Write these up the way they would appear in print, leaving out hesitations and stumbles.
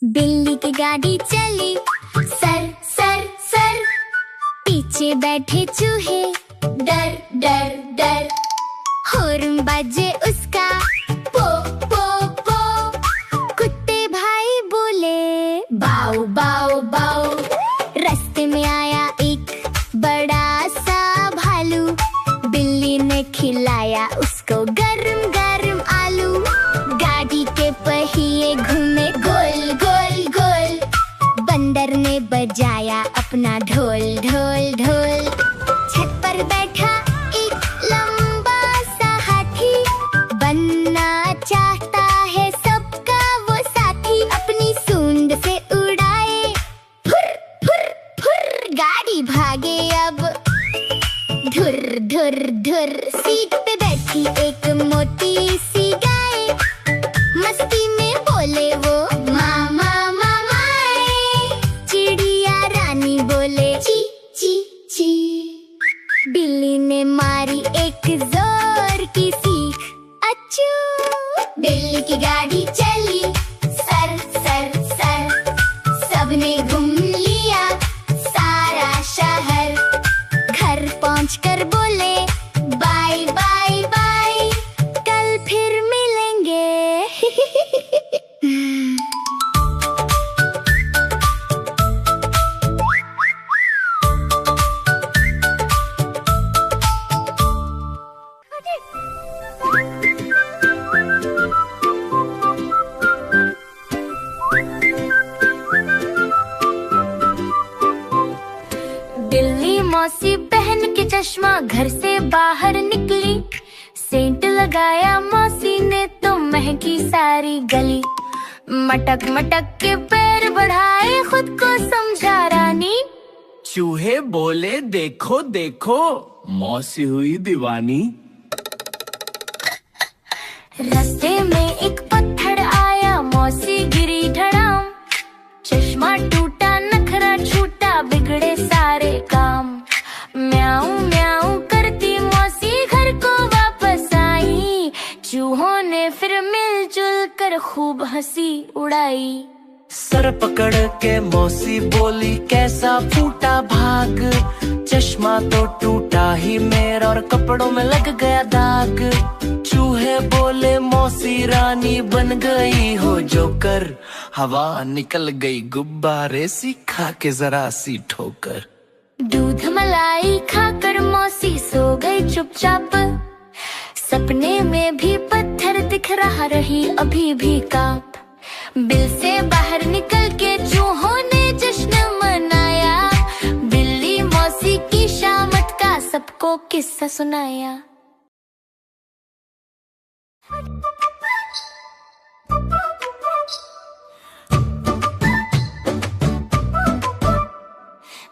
बिल्ली की गाड़ी चली, सर सर सर। पीछे बैठे चूहे, डर डर डर। हॉर्न बजे उसका, पो पो पो। कुत्ते भाई बोले, बाऊ बाऊ बाऊ। रास्ते में आया एक बड़ा सा भालू। बिल्ली ने खिलाया उसको गरम गरम आलू। गाड़ी के पहिए घूमे गोल गोल गोल। बंदर ने बजाया अपना ढोल ढोल ढोल। छत पर बैठा एक लंबा सा हाथी। बनना चाहता है सबका वो साथी। अपनी सूंड से उड़ाए, फुर फुर फुर। गाड़ी भागे अब, धुर धुर धुर। सीट पे बैठी एक मोटी सी गाय। मस्ती में बोले वो, मामा मामाए। चिड़िया रानी बोले, ची ची ची। बिल्ली ने मारी एक जोर की सीख, अच्छू। बिल्ली की गाड़ी चली, सर सर सर। सबने घूम लिया सारा शहर। घर पहुंचकर बोले, बाय बाय बाय। कल फिर मिलेंगे। बिल्ली मौसी पहन के चश्मा घर से बाहर निकली। सेंट लगाया मौसी ने तो महकी सारी गली। मटक मटक के पैर बढ़ाए खुद को समझा रानी। चूहे बोले, देखो देखो मौसी हुई दीवानी। रास्ते में एक पत्थर आया, मौसी गिरी धड़ाम। चश्मा टूटा, नखरा छूटा, बिगड़े सारे काम। म्याऊं म्याऊं करती मौसी घर को वापस आई। चूहों ने फिर मिलजुल कर खूब हंसी उड़ाई। सर पकड़ के मौसी बोली, कैसा फूटा भाग। चश्मा तो टूटा ही मेरा और कपड़ों में लग गया दाग। चूहे बोले, मौसी रानी बन गई हो जोकर। हवा निकल गई गुब्बारे सी, खा के जरा सी ठोकर। दूध मलाई खाकर मौसी सो गई चुपचाप। सपने में भी पत्थर दिख रहा, रही अभी भी कांप। बिल से बाहर निकल के चूहों ने जश्न मनाया। बिल्ली मौसी की शामत का सबको किस्सा सुनाया।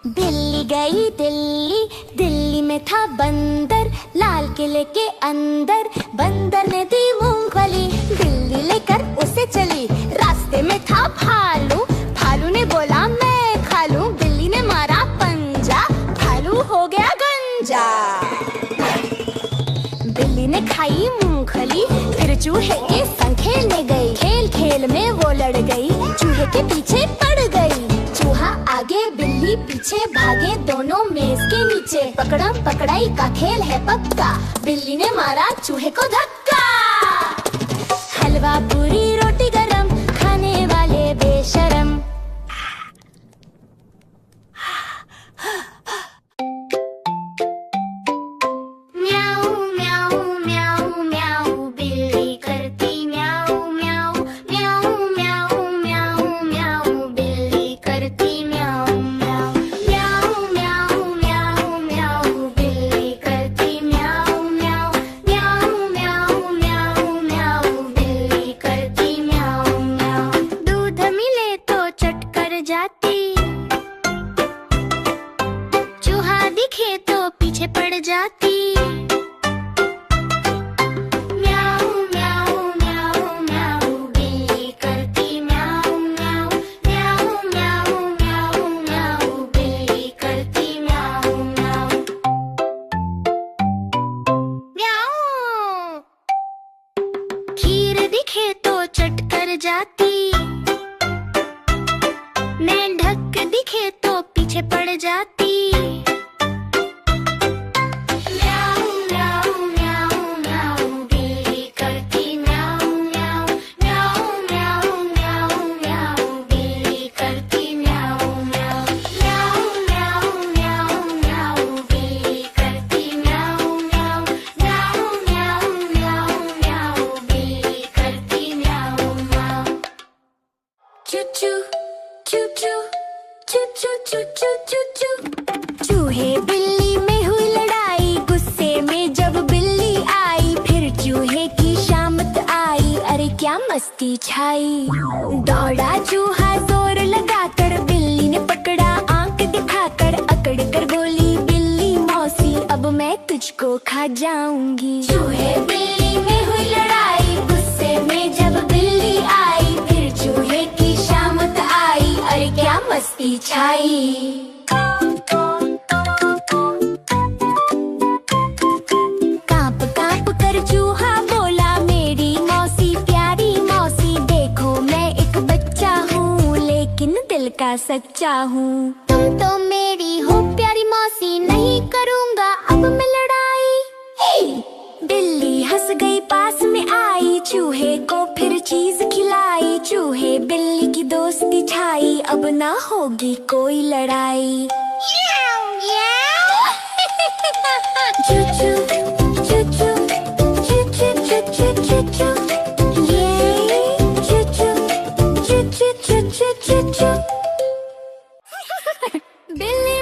बिल्ली गई दिल्ली, दिल्ली में था बंदर। लाल किले के अंदर बंदर ने दी मूंगफली। बिल्ली लेकर उसे चली, रास्ते में था भालू। भालू ने बोला, मैं खा लूं। बिल्ली ने मारा पंजा, भालू हो गया गंजा। बिल्ली ने खाई मूंगफली, फिर चूहे के संग खेलने गई। खेल खेल में वो लड़ गई, चूहे के पीछे पड़ गई। चूहा आगे बिल्ली पीछे भागे दोनों मेज के नीचे। पकड़म पकड़ाई का खेल है पक्का, बिल्ली ने मारा चूहे को धक्का। हलवा पूरी रोटी गरम, खाने वाले बेशरम। म्याऊ म्याऊ म्याऊ म्याऊ, बिल्ली करती म्याऊ म्याऊ म्याऊ म्याऊ म्याऊ म्याऊ। बिल्ली करती म्याऊ म्याऊ म्याऊ म्याऊ म्याऊ म्याऊ। बिल्ली करती म्याऊ म्याऊ म्याऊ म्याऊ म्याऊ म्याऊ। बिल्ली करती म्याऊ म्याऊ। दूध मिले तो चट कर जाती, चूहा दिखे तो पीछे पड़ जाती। म्याऊ म्याऊ म्याऊ म्याऊ, बिल्ली करती म्याऊ म्याऊ म्याऊ म्याऊ म्याऊ म्याऊ। बिल्ली करती म्याऊ म्याऊ म्याऊ। खीर दिखे तो चट कर जाती, देखे तो पीछे पड़ जाती। म्याऊ म्याऊ म्याऊ म्याऊ बिल्ली करती म्याऊ म्याऊ म्याऊ म्याऊ म्याऊ म्याऊ बिल्ली करती म्याऊ म्याऊ म्याऊ म्याऊ म्याऊ म्याऊ बिल्ली करती म्याऊ म्याऊ म्याऊ म्याऊ म्याऊ म्याऊ बिल्ली करती म्याऊ म्याऊ। चू चू चू चू चू चू चू चू चू चू। चूहे बिल्ली में हुई लड़ाई, गुस्से में जब बिल्ली आई, फिर चूहे की शामत आई, अरे क्या मस्ती छाई। दौड़ा चूहा जोर लगाकर, बिल्ली ने पकड़ा आंख दिखाकर, अकड़ कर बोली बिल्ली मौसी अब मैं तुझको खा जाऊंगी। चूहे बिल्ली में हुई लड़ाई, गुस्से में जब बिल्ली आई, फिर चूहे की शामत आई, अरे क्या मस्ती छाई। कांप कांप कर चूहा बोला मेरी मौसी प्यारी मौसी, देखो मैं एक बच्चा हूँ लेकिन दिल का सच्चा हूँ। तुम तो मेरी हो प्यारी मौसी, नहीं करूँगा अब मैं लड़ाई। बिल्ली हंस गई पास में आई, चूहे को फिर चीज खिलाई, चूहे बिल्ली की दोस्ती छाई, अब ना होगी कोई लड़ाई। चू चू चू चू चू चू चू चू चू चू, ये चू चू चू चू चू चू चू चू। बिल्ली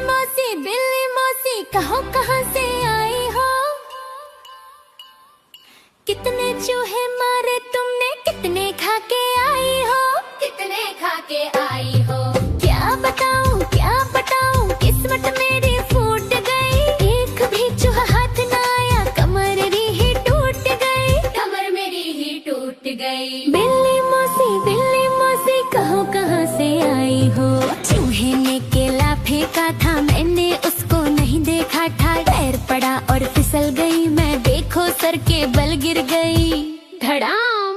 मौसी कहो कहाँ से आई हो, कितने चूहे मारे तुमने, कितने खा के आई हो, कितने खा के आई हो। क्या बताऊं किस्मत मेरी फूट गई, एक भी चूहा हाथ ना आया, कमर मेरी ही टूट गई, कमर मेरी ही टूट गई। बिल्ली मौसी कहो कहाँ से आई हो। चूहे ने केला फेंका था, मैंने उसको नहीं देखा था, पैर पड़ा और फिसल गई मैं, देखो सर के बल गिर गई धड़ाम।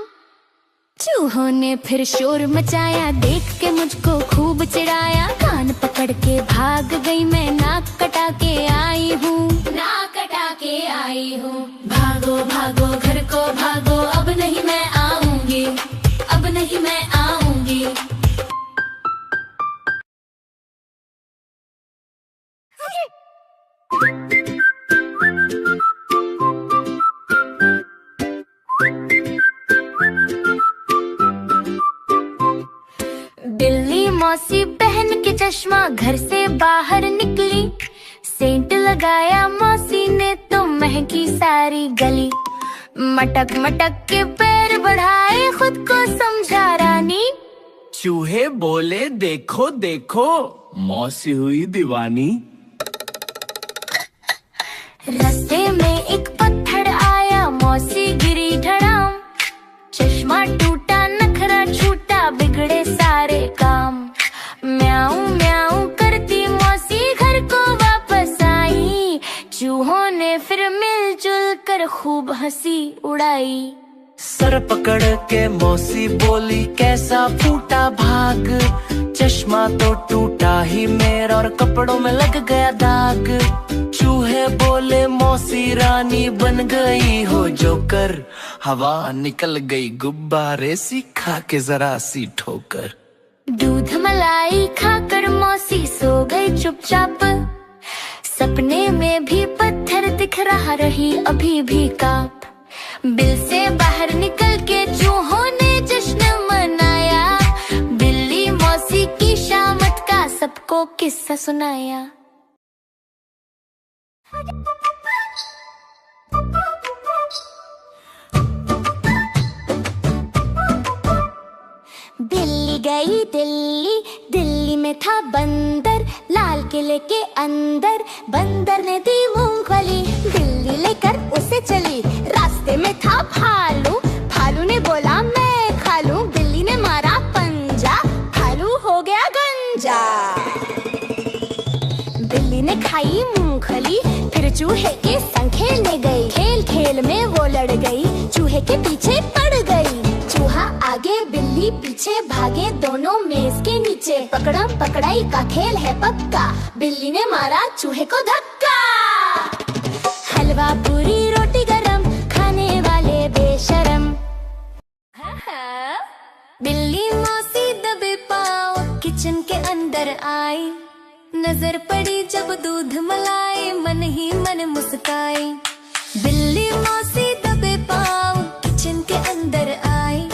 चूहों ने फिर शोर मचाया, देख के मुझको खूब चिढ़ाया, कान पकड़ के भाग गई मैं, नाक कटा के आई हूँ, नाक कटा के आई हूँ। भागो भागो घर को भागो, अब नहीं मैं आऊंगी, अब नहीं मैं आऊंगी। बिल्ली मौसी पहन के चश्मा घर से बाहर निकली, सेंट लगाया मौसी ने तो महकी सारी गली, मटक मटक के पैर बढ़ाए खुद को समझा रानी। चूहे बोले देखो देखो मौसी हुई दीवानी। रास्ते में एक पत्थर आया, मौसी गिरी धड़ाम, चश्मा टूटा नखरा छूटा, बिगड़े सारे काम। म्याऊ म्याऊ करती मौसी घर को वापस आई, चूहों ने फिर मिलजुल कर खूब हंसी उड़ाई। सर पकड़ के मौसी बोली कैसा फूटा भाग, चश्मा तो टूटा ही मेरा और कपड़ों में लग गया दाग। चूहे बोले मौसी रानी बन गई हो जोकर, हवा निकल गई गुब्बारे सी खा के जरा सी ठोकर। दूध मलाई खाकर मौसी सो गई चुपचाप, सपने में भी पत्थर दिख रहा रही अभी भी कांप। बिल से बाहर निकल के चूहों ने जश्न मनाया, बिल्ली मौसी की शामत का सबको किस्सा सुनाया। बिल्ली गई दिल्ली, दिल्ली में था बंदर, लाल किले के अंदर बंदर ने दी मूंगफली, बिल्ली लेकर उसे चली, रास्ते में था भालू, भालू ने बोला मैं खा लूं, बिल्ली ने मारा पंजा, भालू हो गया गंजा। बिल्ली ने खाई मूंगफली, फिर चूहे के संग खेलने गई, खेल खेल में वो लड़ गई, चूहे के पीछे पड़ गई। चूहा आगे बिल्ली पीछे भागे, दोनों मेज के नीचे नीचे, पकड़म पकड़ाई का खेल है पक्का, बिल्ली ने मारा चूहे को धक्का। हलवा पूरी रोटी गरम, खाने वाले बेशरम। बिल्ली मौसी दबे पाँव किचन के अंदर आई, नजर पड़ी जब दूध मलाई, मन ही मन मुस्काई। बिल्ली मौसी दबे पाँव किचन के अंदर आई,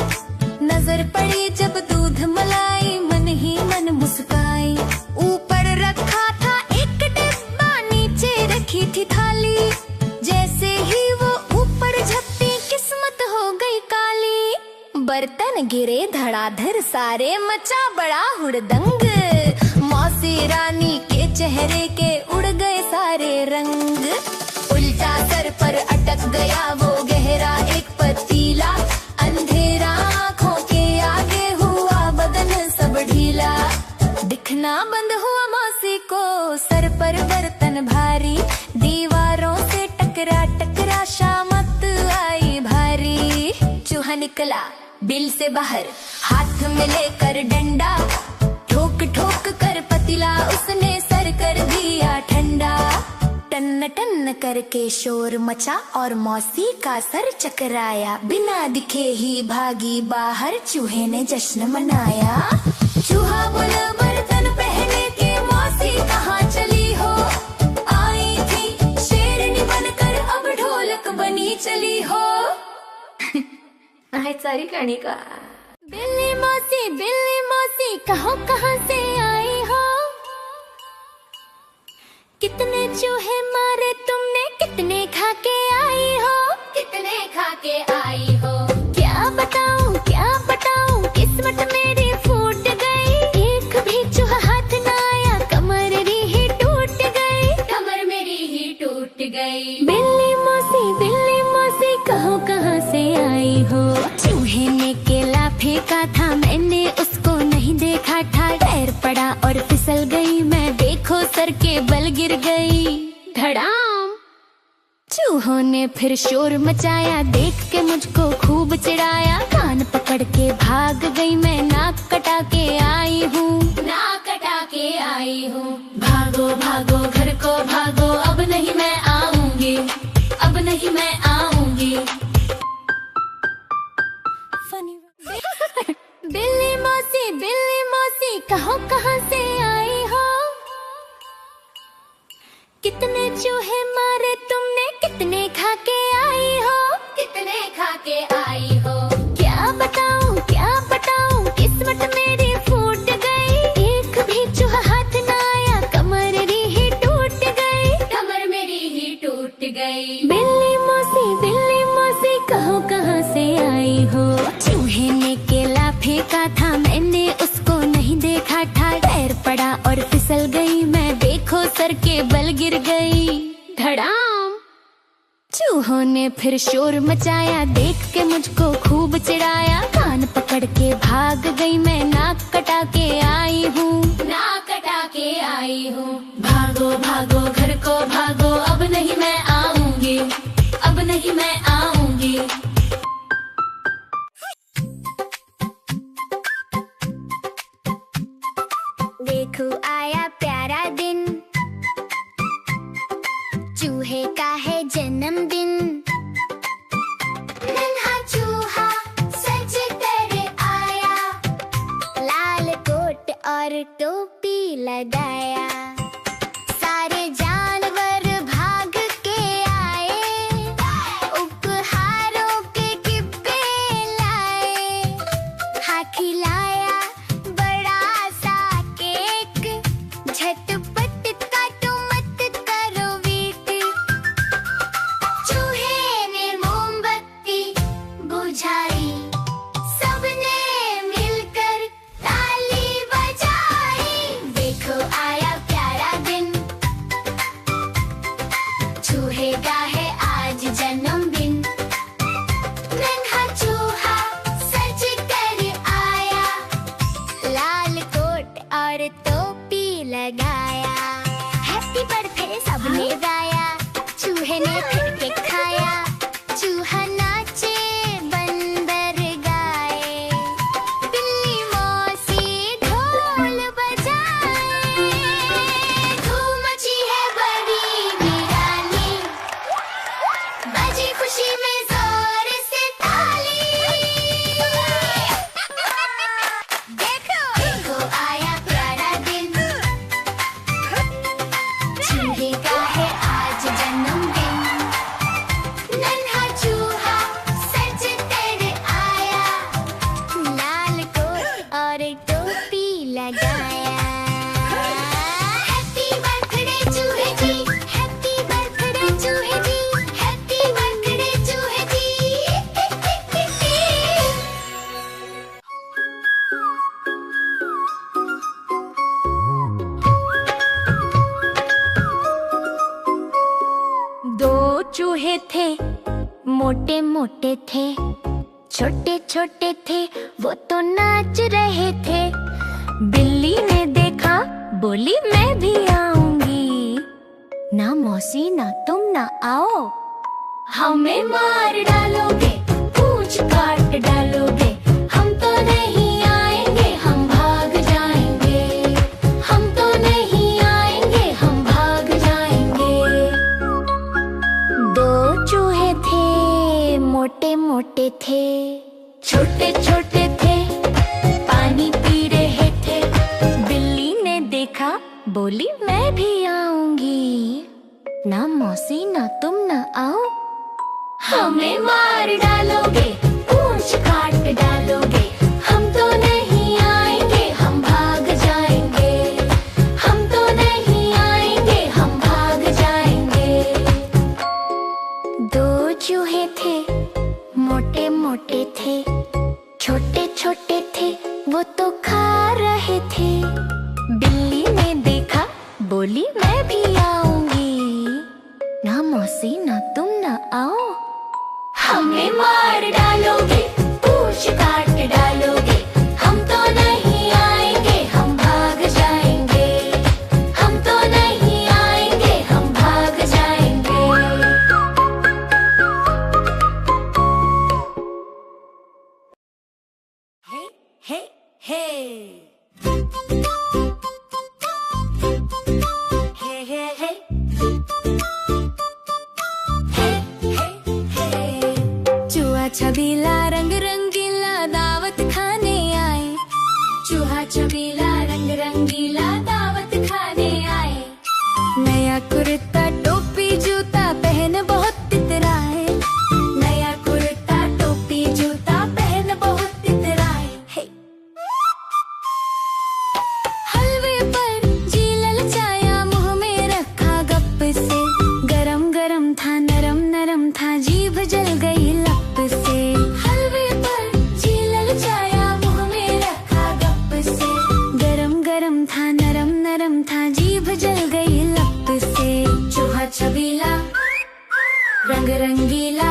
नजर पड़ी जब दूध मलाई, मन ही मन मुस्काई। ऊपर रखा था एक डिब्बा, नीचे रखी थी थाली, जैसे ही वो ऊपर झपटी किस्मत हो गई काली। बर्तन गिरे धड़ाधड़ सारे, मचा बड़ा हुड़दंग, मौसी रानी के चेहरे के उड़ गए सारे रंग। उल्टा सर पर अटक गया वो गहरा एक पतीला, अंधेरा आँखों के आगे हुआ बदन सब ढीला। दिखना बंद हुआ मौसी को, सर पर बर्तन भारी, दीवारों से टकरा टकरा शामत आई भारी। चूहा निकला बिल से बाहर, हाथ में लेकर डंडा, ठोक ठोक कर पतीला उसने सर कर दिया ठंडा। टन टन करके शोर मचा और मौसी का सर चकराया, बिना दिखे ही भागी बाहर, चूहे ने जश्न मनाया। चूहा बोला बर्तन पहने के मौसी कहाँ चली हो, आई थी शेरनी बनकर अब ढोलक बनी चली हो। सारी कहानी का। बिल्ली मौसी कहो कहाँ से आई हो, कितने चूहे मारे तुमने, कितने खा के आई हो, कितने खा के आई हो। क्या बताऊं किस्मत मेरी फूट गई, एक भी चूहा हाथ न आया, कमर ही टूट गई, कमर मेरी ही टूट गई। बिल्ली मौसी कहो कहाँ से आई हो, चूहे ने केला फेंका था, मैंने उसको नहीं देखा था, पैर पड़ा और फिसल गई मैं, देखो सर के बल गिर गई धड़ाम। चूहों ने फिर शोर मचाया, देख के मुझको खूब चिढ़ाया, कान पकड़ के भाग गई मैं, नाक कटा के आई हूँ, नाक कटा के आई हूँ। भागो भागो घर को भागो, अब नहीं मैं आऊंगी, अब नहीं मैं आऊंगी। बिल्ली मौसी कहो कहाँ से आई हो, कितने चूहे मारे तुमने, कितने खा के आई हो, कितने खा के आई हो। क्या बताऊं किस्मत मेरी फूट गई, एक भी चूहा हाथ न आया, कमर ही टूट गई, कमर मेरी ही टूट गई। बिल्ली मौसी कहो कहाँ से आई हो, चूहे ने केला फेंका था, मैंने उसको नहीं देखा था, पैर पड़ा और फिसल गई मैं, देखो सर के बल गिर गई धड़ाम। चूहों ने फिर शोर मचाया, देख के मुझको खूब चिढ़ाया, कान पकड़ के भाग गई मैं, नाक कटा के आई हूँ, नाक कटा के आई हूँ। भागो भागो घर को भागो, अब नहीं मैं आऊंगी, अब नहीं मैं आऊंगी। देखो आया प्यारा दिन, चूहे का है जन्मदिन, नन्हा चूहा सज कर आया, लाल कोट और टोपी लगाया, सारे जानवर भाग के आए, उपहारों के डिब्बे लाए, हाथी लाया बड़ा सा केक, झटपट काटो मत करो वेट। चूहे ने मोमबत्ती बुझाई, सबने मिलकर ताली बजाई, देखो आया प्यारा दिन, चूहे का है आज जन्मदिन, नन्हा चूहा सज कर आया, लाल कोट और टोपी लगाया, हैप्पी बर्थडे सबने गाया, चूहे ने फिर केक खाया, चूहा नाचे बंदर गाए, बिल्ली मौसी ढोल लगाया। हैप्पी बर्थडे चूहे जी, हैप्पी बर्थडे चूहे जी, हैप्पी बर्थडे चूहे जी। दो चूहे थे, मोटे मोटे थे, छोटे छोटे थे, वो तो नाच रहे थे। बिल्ली ने देखा, बोली मैं भी आऊंगी। ना मौसी ना तुम ना आओ, हमें मार डालोगे, पूंछ काट डालोगे। हम तो नहीं आएंगे, हम भाग जाएंगे। हम तो नहीं आएंगे, हम भाग जाएंगे। दो चूहे थे, मोटे मोटे थे, छोटे छोटे थे, पानी पी रहे थे। बिल्ली ने देखा, बोली मैं भी आऊंगी। ना मौसी ना तुम ना आओ, हमें मार डालोगे, पूंछ काट डालोगे। हम तो नहीं आएंगे, हम भाग जाएंगे। हम तो नहीं आएंगे, हम भाग जाएंगे। दो चूहे थे, मोटे मोटे थे, छोटे छोटे थे, वो तो खा रहे थे। बिल्ली ने देखा, बोली मैं भी आऊंगी। ना मौसी ना तुम ना आओ, हमें मार डालोगे, पूंछ काट डालोगे। हम तो नहीं आएंगे, हम भाग जाएंगे। हम तो नहीं आएंगे, हम भाग जाएंगे। हे हे हे हे हे हे चूहा छबीला रंग रंगीला दावत खाने आए। चूहा छबीला रंग रंगीला दावत खाने आए। नया कुर्ता टोपी जूता पहन बहुत इतराए। नया कुर्ता टोपी जूता पहन बहुत इतराए। हे हलवे पर जी ललचाया, मुंह में रखा गप से। गरम गरम था, नरम नरम था, जीभ जल गई लप से। हलवे पर जी ललचाया, मुंह में रखा गप से। गरम गरम था, नरम नरम था, जीभ जल गई लप से। चूहा छबीला रंग रंगीला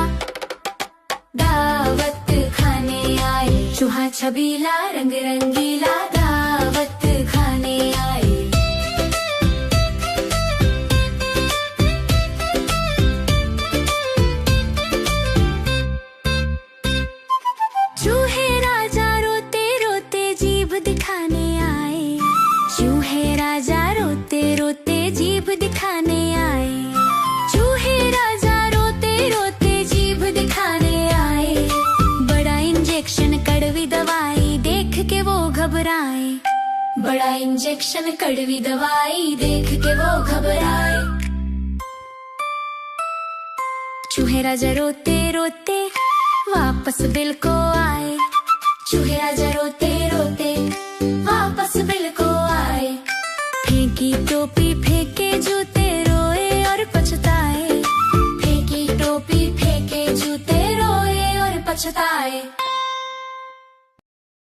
दावत खाने आए। चूहा छबीला रंग रंगीला दावत खाने आए। चूहे राजा रोते रोते जीभ दिखाने आए। चूहे राजा रोते रोते जीभ दिखाने आए। चूहे राजा रोते रोते जीभ दिखाने आए। बड़ा इंजेक्शन कड़वी दवाई देख के वो घबराए। बड़ा इंजेक्शन कड़वी दवाई देख के वो घबराए। चूहे राजा रोते रोते वापस बिल को आए। चूहे राजा रोते रोते